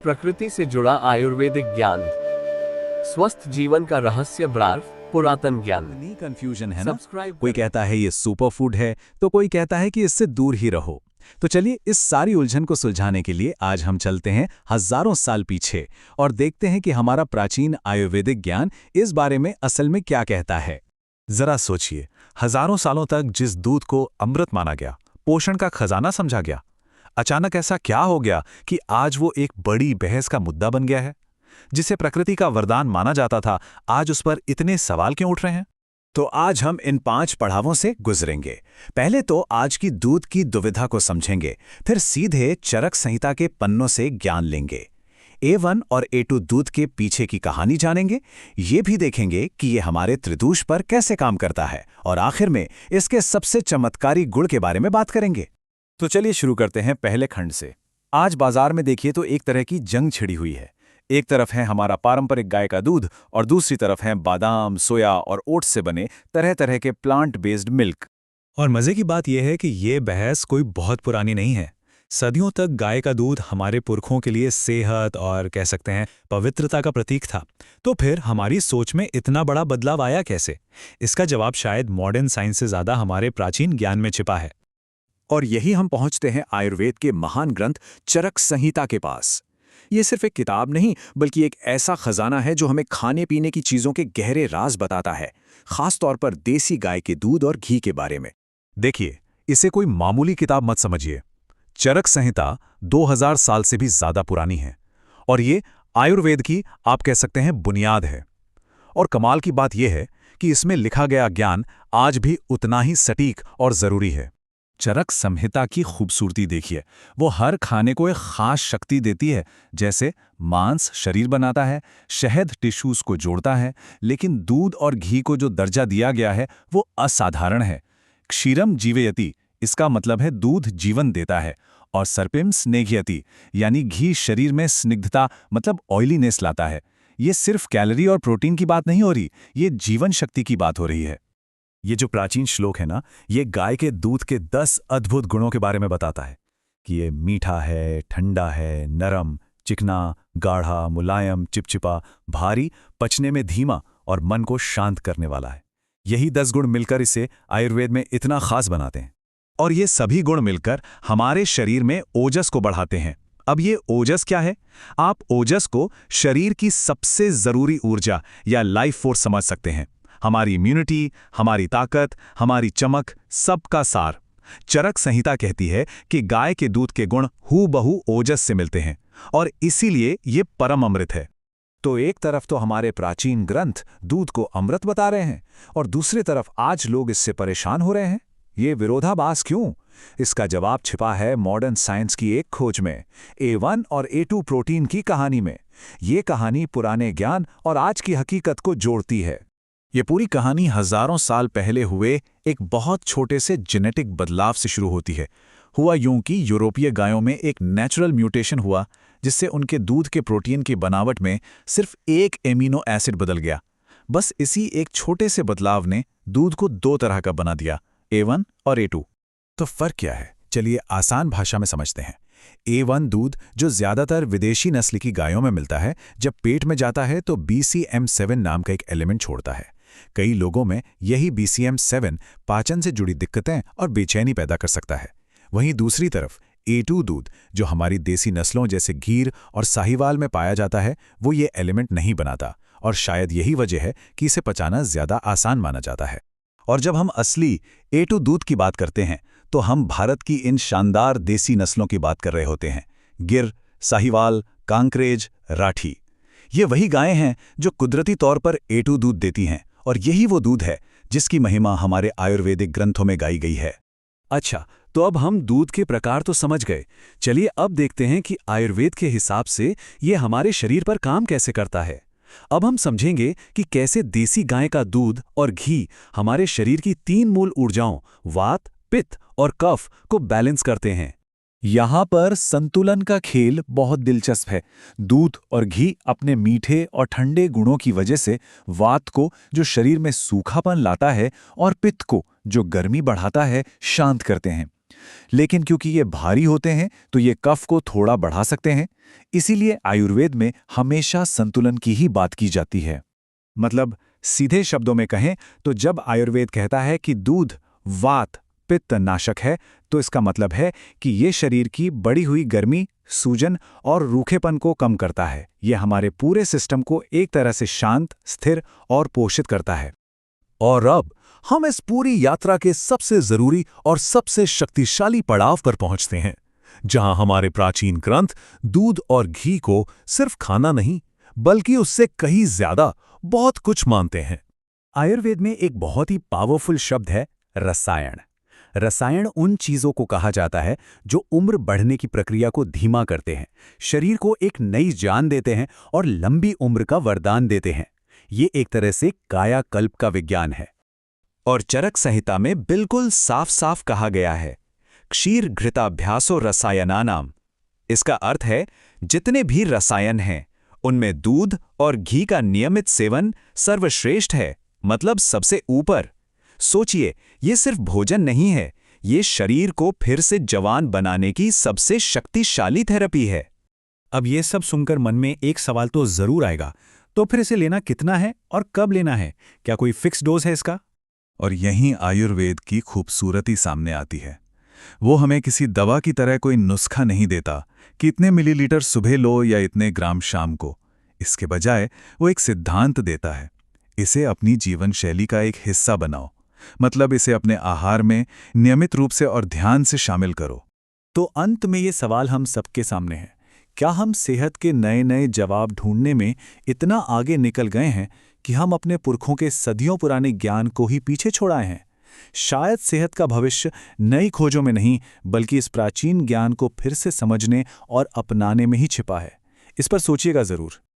प्रकृति से जुड़ा आयुर्वेदिक ज्ञान, स्वस्थ जीवन का रहस्य ब्रार पुरातन ज्ञान। नहीं, कंफ्यूजन है ना। सब्सक्राइब कोई कहता है ये सुपर फूड है तो कोई कहता है कि इससे दूर ही रहो। तो चलिए इस सारी उलझन को सुलझाने के लिए आज हम चलते हैं हजारों साल पीछे और देखते हैं कि हमारा प्राचीन आयुर्वेदिक ज्ञान इस बारे में असल में क्या कहता है। जरा सोचिए, हजारों सालों तक जिस दूध को अमृत माना गया, पोषण का खजाना समझा गया, अचानक ऐसा क्या हो गया कि आज वो एक बड़ी बहस का मुद्दा बन गया है। जिसे प्रकृति का वरदान माना जाता था, आज उस पर इतने सवाल क्यों उठ रहे हैं? तो आज हम इन 5 पड़ावों से गुजरेंगे। पहले तो आज की दूध की दुविधा को समझेंगे, फिर सीधे चरक संहिता के पन्नों से ज्ञान लेंगे। A1 और A2 दूध के पीछे की कहानी जानेंगे, ये भी देखेंगे कि ये हमारे त्रिदोष पर कैसे काम करता है, और आखिर में इसके सबसे चमत्कारी गुण के बारे में बात करेंगे। तो चलिए शुरू करते हैं पहले खंड से। आज बाजार में देखिए तो एक तरह की जंग छिड़ी हुई है। एक तरफ है हमारा पारंपरिक गाय का दूध और दूसरी तरफ है बादाम, सोया और ओट्स से बने तरह तरह के प्लांट बेस्ड मिल्क। और मजे की बात यह है कि ये बहस कोई बहुत पुरानी नहीं है। सदियों तक गाय का दूध हमारे पुरखों के लिए सेहत और कह सकते हैं पवित्रता का प्रतीक था। तो फिर हमारी सोच में इतना बड़ा बदलाव आया कैसे? इसका जवाब शायद मॉडर्न साइंस से ज्यादा हमारे प्राचीन ज्ञान में छिपा है। और यही हम पहुंचते हैं आयुर्वेद के महान ग्रंथ चरक संहिता के पास। ये सिर्फ एक किताब नहीं, बल्कि एक ऐसा खजाना है जो हमें खाने पीने की चीजों के गहरे राज बताता है, खास तौर पर देसी गाय के दूध और घी के बारे में। देखिए, इसे कोई मामूली किताब मत समझिए। चरक संहिता 2000 साल से भी ज्यादा पुरानी है और ये आयुर्वेद की आप कह सकते हैं बुनियाद है। और कमाल की बात यह है कि इसमें लिखा गया ज्ञान आज भी उतना ही सटीक और जरूरी है। चरक संहिता की खूबसूरती देखिए, वो हर खाने को एक खास शक्ति देती है। जैसे मांस शरीर बनाता है, शहद टिश्यूज को जोड़ता है, लेकिन दूध और घी को जो दर्जा दिया गया है वो असाधारण है। क्षीरम जीवयति, इसका मतलब है दूध जीवन देता है, और सर्पिम स्नेघयति यानी घी शरीर में स्निग्धता मतलब ऑयलीनेस लाता है। ये सिर्फ कैलोरी और प्रोटीन की बात नहीं हो रही, ये जीवन शक्ति की बात हो रही है। ये जो प्राचीन श्लोक है ना, ये गाय के दूध के 10 अद्भुत गुणों के बारे में बताता है कि ये मीठा है, ठंडा है, नरम, चिकना, गाढ़ा, मुलायम, चिपचिपा, भारी, पचने में धीमा और मन को शांत करने वाला है। यही 10 गुण मिलकर इसे आयुर्वेद में इतना खास बनाते हैं। और ये सभी गुण मिलकर हमारे शरीर में ओजस को बढ़ाते हैं। अब ये ओजस क्या है? आप ओजस को शरीर की सबसे जरूरी ऊर्जा या लाइफ फोर्स समझ सकते हैं। हमारी इम्यूनिटी, हमारी ताकत, हमारी चमक, सबका सार। चरक संहिता कहती है कि गाय के दूध के गुण हूबहू ओजस से मिलते हैं और इसीलिए ये परम अमृत है। तो एक तरफ तो हमारे प्राचीन ग्रंथ दूध को अमृत बता रहे हैं और दूसरी तरफ आज लोग इससे परेशान हो रहे हैं। ये विरोधाभास क्यों? इसका जवाब छिपा है मॉडर्न साइंस की एक खोज में, A1 और A2 प्रोटीन की कहानी में। ये कहानी पुराने ज्ञान और आज की हकीकत को जोड़ती है। ये पूरी कहानी हजारों साल पहले हुए एक बहुत छोटे से जेनेटिक बदलाव से शुरू होती है। हुआ यूं कि यूरोपीय गायों में एक नेचुरल म्यूटेशन हुआ, जिससे उनके दूध के प्रोटीन की बनावट में सिर्फ एक एमिनो एसिड बदल गया। बस इसी एक छोटे से बदलाव ने दूध को 2 तरह का बना दिया, A1 और A2। तो फर्क क्या है? चलिए आसान भाषा में समझते हैं। A1 दूध जो ज्यादातर विदेशी नस्ल की गायों में मिलता है, जब पेट में जाता है तो BCM7 नाम का एक एलिमेंट छोड़ता है। कई लोगों में यही BCM7 पाचन से जुड़ी दिक्कतें और बेचैनी पैदा कर सकता है। वहीं दूसरी तरफ A2 दूध जो हमारी देसी नस्लों जैसे गीर और साहिवाल में पाया जाता है, वो ये एलिमेंट नहीं बनाता, और शायद यही वजह है कि इसे पचाना ज्यादा आसान माना जाता है। और जब हम असली A2 दूध की बात करते हैं तो हम भारत की इन शानदार देसी नस्लों की बात कर रहे होते हैं। गिर, साहिवाल, कांकरेज, राठी, ये वही गायें हैं जो कुदरती तौर पर A2 दूध देती हैं, और यही वो दूध है जिसकी महिमा हमारे आयुर्वेदिक ग्रंथों में गाई गई है। अच्छा, तो अब हम दूध के प्रकार तो समझ गए। चलिए अब देखते हैं कि आयुर्वेद के हिसाब से ये हमारे शरीर पर काम कैसे करता है। अब हम समझेंगे कि कैसे देसी गाय का दूध और घी हमारे शरीर की 3 मूल ऊर्जाओं वात, पित्त और कफ को बैलेंस करते हैं। यहाँ पर संतुलन का खेल बहुत दिलचस्प है। दूध और घी अपने मीठे और ठंडे गुणों की वजह से वात को, जो शरीर में सूखापन लाता है, और पित्त को, जो गर्मी बढ़ाता है, शांत करते हैं। लेकिन क्योंकि ये भारी होते हैं तो ये कफ को थोड़ा बढ़ा सकते हैं, इसीलिए आयुर्वेद में हमेशा संतुलन की ही बात की जाती है। मतलब सीधे शब्दों में कहें तो जब आयुर्वेद कहता है कि दूध वात पित्त नाशक है, तो इसका मतलब है कि ये शरीर की बढ़ी हुई गर्मी, सूजन और रूखेपन को कम करता है। ये हमारे पूरे सिस्टम को एक तरह से शांत, स्थिर और पोषित करता है। और अब हम इस पूरी यात्रा के सबसे जरूरी और सबसे शक्तिशाली पड़ाव पर पहुंचते हैं, जहां हमारे प्राचीन ग्रंथ दूध और घी को सिर्फ खाना नहीं, बल्कि उससे कहीं ज्यादा बहुत कुछ मानते हैं। आयुर्वेद में एक बहुत ही पावरफुल शब्द है रसायन। रसायन उन चीजों को कहा जाता है जो उम्र बढ़ने की प्रक्रिया को धीमा करते हैं, शरीर को एक नई जान देते हैं और लंबी उम्र का वरदान देते हैं। ये एक तरह से कायाकल्प का विज्ञान है। और चरक संहिता में बिल्कुल साफ साफ कहा गया है, क्षीर घृताभ्यासो रसायनानाम। इसका अर्थ है जितने भी रसायन हैं उनमें दूध और घी का नियमित सेवन सर्वश्रेष्ठ है, मतलब सबसे ऊपर। सोचिए, ये सिर्फ भोजन नहीं है, ये शरीर को फिर से जवान बनाने की सबसे शक्तिशाली थेरेपी है। अब ये सब सुनकर मन में एक सवाल तो जरूर आएगा, तो फिर इसे लेना कितना है और कब लेना है? क्या कोई फिक्स डोज है इसका? और यहीं आयुर्वेद की खूबसूरती सामने आती है। वो हमें किसी दवा की तरह कोई नुस्खा नहीं देता कि इतने मिलीलीटर सुबह लो या इतने ग्राम शाम को। इसके बजाय वो एक सिद्धांत देता है, इसे अपनी जीवन शैली का एक हिस्सा बनाओ। मतलब इसे अपने आहार में नियमित रूप से और ध्यान से शामिल करो। तो अंत में ये सवाल हम सबके सामने है, क्या हम सेहत के नए नए जवाब ढूंढने में इतना आगे निकल गए हैं कि हम अपने पुरखों के सदियों पुराने ज्ञान को ही पीछे छोड़ आए हैं? शायद सेहत का भविष्य नई खोजों में नहीं, बल्कि इस प्राचीन ज्ञान को फिर से समझने और अपनाने में ही छिपा है। इस पर सोचिएगा जरूर।